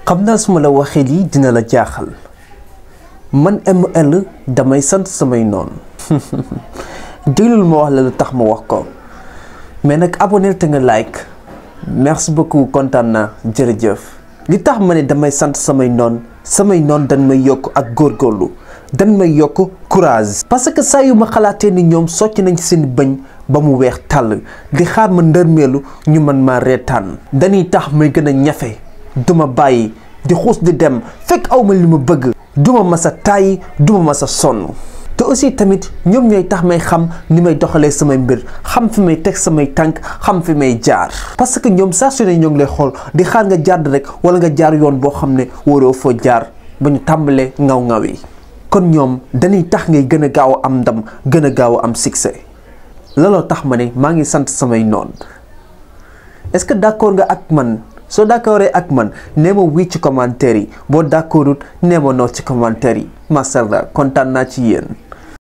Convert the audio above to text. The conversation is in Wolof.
xam naa su ma la waxee lii dina la jaaxal man ML damay sant samay noon déglul ma wax la lu tax ma wax ko mais nag abonné te nga like merci beaucoup kontaan naa jërëjëf li tax ma ne damay sant samay noon dañ may yokk ak góorgóorlu dañ may yokk courage parce que saa yu ma xalaatee ni ñoom socc nañ ci seen bëñ ba mu weex tàll di xaar ma ndërmeelu ñu mën maa reetaan dañuy tax may gën a ñafe duma bàyyi di xuus di dem fekk awma li ma bëgg duma masa tàyyi duma masa sonn te aussi tamit ñoom ñooy tax may xam ni may doxalee samay mbir xam fi may teg samay tànk xam fi may jaar parce que ñoom saa su ne ñoo ngi lay xool di xaar nga jàdd rek wala nga jaar yoon boo xam ne waroo foo jaar ba ñu tàmbalee ngaw yi kon ñoom dañuy tax ngay gën a gaaw a am ndam gën a gaaw a am succès looloo tax ma ne maa ngi sant samay noon est-ce que d'accord nga ak man soo d'accordee ak man nee ma wii ci commentaire yi boo d'accordut nee ma noo ci commentaire yi mashallah kontaan naa ci yéen